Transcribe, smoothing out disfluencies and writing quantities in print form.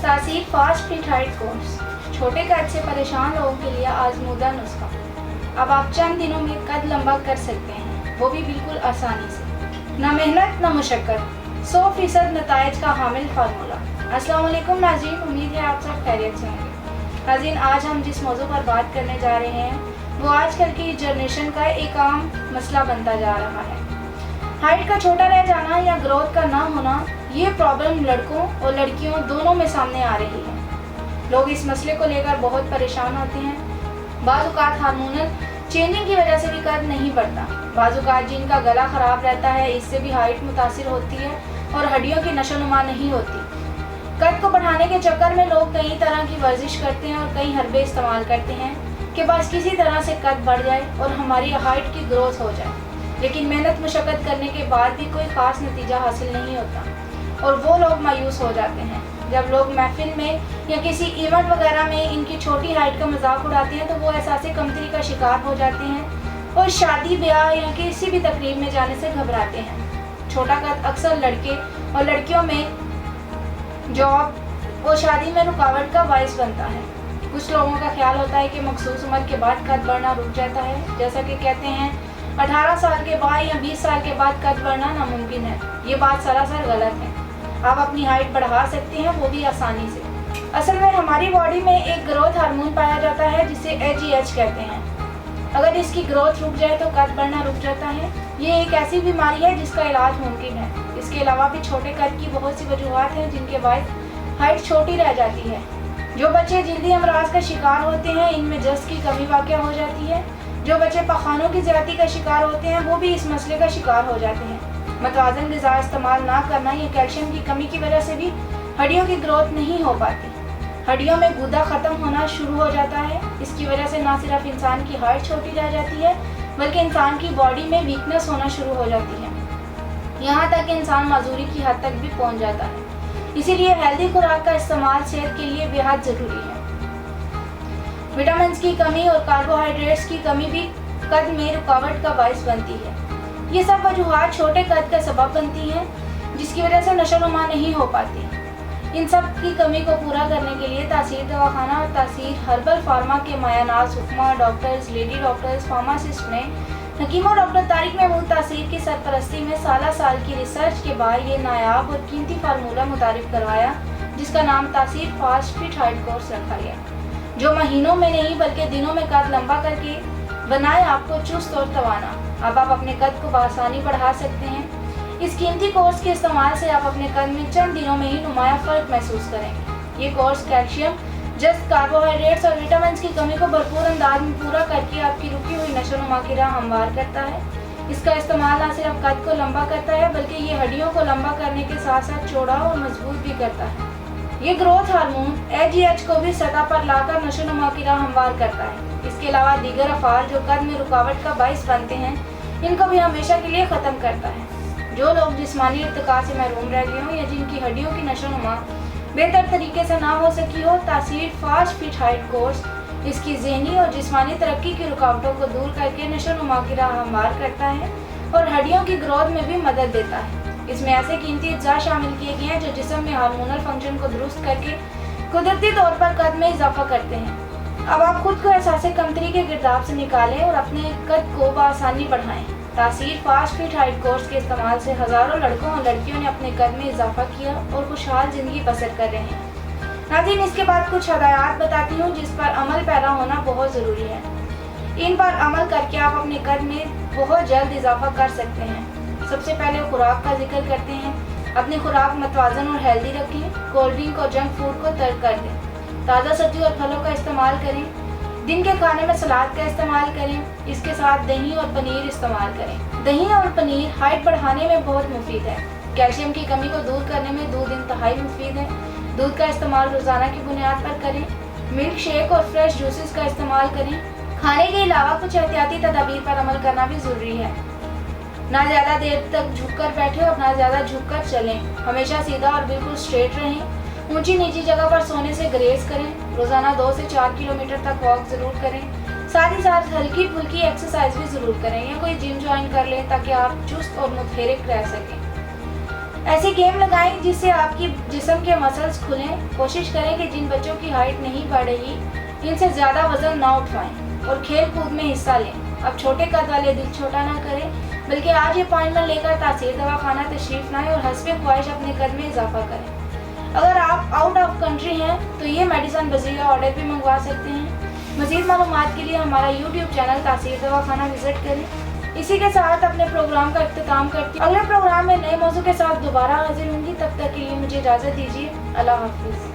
तासीर fast feet height course, छोटे कद से परेशान लोगों के लिए आजमूदा नुस्खा। अब आप चंद दिनों में कद लंबा कर सकते हैं, वो भी बिल्कुल आसानी से। न मेहनत न मुशक्कत, 100% नताइज का हामिल फार्मूला। अस्सलाम वालेकुम नाज़रीन, उम्मीद है आप सब खैरियत से होंगे। नाज़रीन, आज हम जिस मौजू पर बात करने जा रहे हैं वो आजकल की जनरेशन का एक आम मसला बनता जा रहा है। हाइट का छोटा रह जाना या ग्रोथ का ना होना, ये प्रॉब्लम लड़कों और लड़कियों दोनों में सामने आ रही है। लोग इस मसले को लेकर बहुत परेशान होते हैं। बाज़-औक़ात हार्मोनल चेंजिंग की वजह से भी कद नहीं बढ़ता। बाज़-औक़ात जिनका गला ख़राब रहता है, इससे भी हाइट मुतासिर होती है और हड्डियों की नशोनुमा नहीं होती। कद को बढ़ाने के चक्कर में लोग कई तरह की वर्जिश करते हैं और कई हरबे इस्तेमाल करते हैं कि बस किसी तरह से कद बढ़ जाए और हमारी हाइट की ग्रोथ हो जाए। लेकिन मेहनत मुशक्क़त करने के बाद भी कोई ख़ास नतीजा हासिल नहीं होता और वो लोग मायूस हो जाते हैं। जब लोग महफिल में या किसी इवेंट वगैरह में इनकी छोटी हाइट का मजाक उड़ाते हैं तो वो एहसास कमतरी का शिकार हो जाते हैं और शादी ब्याह या किसी भी तकरीब में जाने से घबराते हैं। छोटा कद अक्सर लड़के और लड़कियों में जॉब और शादी में रुकावट का बायस बनता है। कुछ लोगों का ख्याल होता है कि मखसूस उम्र के बाद कद बढ़ना रुक जाता है, जैसा कि कहते हैं 18 साल के बाद या 20 साल के बाद कद बढ़ना नामुमकिन है। ये बात सरासर गलत है। आप अपनी हाइट बढ़ा सकते हैं, वो भी आसानी से। असल में हमारी बॉडी में एक ग्रोथ हार्मोन पाया जाता है जिसे AGH कहते हैं। अगर इसकी ग्रोथ रुक जाए तो कद बढ़ना रुक जाता है। ये एक ऐसी बीमारी है जिसका इलाज मुमकिन है। इसके अलावा भी छोटे कद की बहुत सी वजूहात हैं जिनके बायस हाइट छोटी रह जाती है। जो बच्चे जल्दी अमराज का शिकार होते हैं, इनमें जस्त की कमी वाक़या हो जाती है। जो बच्चे पखानों की ज़्यादती का शिकार होते हैं, वो भी इस मसले का शिकार हो जाते हैं। मतवाज़न ग़िज़ा इस्तेमाल ना करना या कैल्शियम की कमी की वजह से भी हड्डियों की ग्रोथ नहीं हो पाती। हड्डियों में गुदा ख़त्म होना शुरू हो जाता है। इसकी वजह से ना सिर्फ इंसान की हाइट छोटी रह जाती है बल्कि इंसान की बॉडी में वीकनेस होना शुरू हो जाती है। यहाँ तक कि इंसान माजूरी की हद तक भी पहुँच जाता है। इसीलिए हेल्दी खुराक का इस्तेमाल सेहत के लिए बेहद ज़रूरी है। विटामिन की कमी और कार्बोहाइड्रेट्स की कमी भी कद में रुकावट का बायस बनती है। ये सब वजूहात छोटे कद का सबब बनती हैं, जिसकी वजह से नशोनुमा नहीं हो पाती। इन सब की कमी को पूरा करने के लिए तासीर दवाखाना और तासीर हर्बल फार्मा के मायानाज हुक्मा डॉक्टर्स, लेडी डॉक्टर्स, फार्मासिस्ट ने हकीम और डॉक्टर तारिक महमूद तासीर की सरपरस्ती में साल की रिसर्च के बाद ये नायाब और कीमती फार्मूला मुतारिफ करवाया, जिसका नाम तासीर फास्ट फिट हाइट कोर्स रखा गया, जो महीनों में नहीं बल्कि दिनों में कद लंबा करके बनाए आपको चुस्त और तवाना। अब आप अपने कद को बआसानी बढ़ा सकते हैं। इस कीमती कोर्स के इस्तेमाल से आप अपने कद में चंद दिनों में ही नुमाया फ़र्क महसूस करेंगे। ये कोर्स कैल्शियम, जस्त, कार्बोहाइड्रेट्स और विटामिन की कमी को भरपूर अंदाज में पूरा करके आपकी रुकी हुई नशोनुमा की राह हमवार करता है। इसका इस्तेमाल न सिर्फ कद को लंबा करता है बल्कि ये हड्डियों को लंबा करने के साथ साथ चौड़ा और मजबूत भी करता है। ये ग्रोथ हार्मोन AGH को भी सतह पर लाकर नशोनुमा की राह हमवार करता है। इसके अलावा दीगर अफ़ाल जो कद में रुकावट का बायस बनते हैं, इनको भी हमेशा के लिए ख़त्म करता है। जो लोग जिस्मानी इर्तिका से महरूम रह गए हों या जिनकी हड्डियों की नशोनुमा बेहतर तरीके से ना हो सकी हो, तासीर फास्ट फिट हाइट कोर्स इसकी ज़हनी और जिस्मानी तरक्की की रुकावटों को दूर करके नशोनुमा की राह हमवार करता है और हड्डियों की ग्रोथ में भी मदद देता है। इसमें ऐसे कीमती अज्जा शामिल किए गए हैं जो जिस्म में हार्मोनल फंक्शन को दुरुस्त करके कुदरती तौर पर कद में इजाफा करते हैं। अब आप खुद को एहसास कमतरी के गिरदाव से निकालें और अपने कद को बआसानी बढ़ाएं। तासीर फास्ट फिट हाइट कोर्स के इस्तेमाल से हज़ारों लड़कों और लड़कियों ने अपने कद में इजाफा किया और खुशहाल ज़िंदगी बसर कर रहे हैं। नाज़रीन, इसके बाद कुछ हदायत बताती हूँ जिस पर अमल पैरा होना बहुत ज़रूरी है। इन पर अमल करके आप अपने कद में बहुत जल्द इजाफा कर सकते हैं। सबसे पहले खुराक का जिक्र करते हैं। अपनी खुराक मतवाज़न और हेल्दी रखें। कोल्ड ड्रिंक और जंक फूड को तर्क कर दें। ताज़ा सब्जी और फलों का इस्तेमाल करें। दिन के खाने में सलाद का इस्तेमाल करें। इसके साथ दही और पनीर इस्तेमाल करें। दही और पनीर हाइट बढ़ाने में बहुत मुफीद है। कैल्शियम की कमी को दूर करने में दूध इंतहाई मुफीद है। दूध का इस्तेमाल रोज़ाना की बुनियाद पर करें। मिल्क शेक और फ्रेश जूसेस का इस्तेमाल करें। खाने के अलावा कुछ एहतियाती तदाबीर पर अमल करना भी ज़रूरी है। ना ज़्यादा देर तक झुककर बैठे और ना ज़्यादा झुककर चलें। हमेशा सीधा और बिल्कुल स्ट्रेट रहें। ऊंची नीची जगह पर सोने से ग्रेज करें। रोज़ाना 2 से 4 किलोमीटर तक वॉक ज़रूर करें। साथ ही साथ हल्की फुल्की एक्सरसाइज भी ज़रूर करें या कोई जिम ज्वाइन कर लें ताकि आप चुस्त और मुतहरिक रह सकें। ایسے گیم لگائیں جس سے آپ کی جسم کے مسلز کھلیں. کوشش کریں کہ جن بچوں کی ہائٹ نہیں بڑھ رہی ان سے زیادہ وزن نہ اٹھوائیں اور کھیل کود میں حصہ لیں. اب چھوٹے قد والے دل چھوٹا نہ کریں بلکہ آج یہ اپائنٹمنٹ لے کر تاثیر دواخانہ تشریف لائیں اور حسب خواہش اپنے قد میں اضافہ کریں. اگر آپ آؤٹ آف کنٹری ہیں تو یہ میڈیسن بذریعہ آرڈر بھی منگوا سکتے ہیں. مزید معلومات کے لیے ہمارا یوٹیوب چینل تاثیر دواخانہ وزٹ کریں. اسی کے ساتھ اپنے پروگرام کا اختتام کرتی ہوں. اگلے پروگرام میں نئے موضوع کے ساتھ دوبارہ حاضر ہوں گی. تب تک کے لیے مجھے اجازت دیجیے. اللہ حافظ.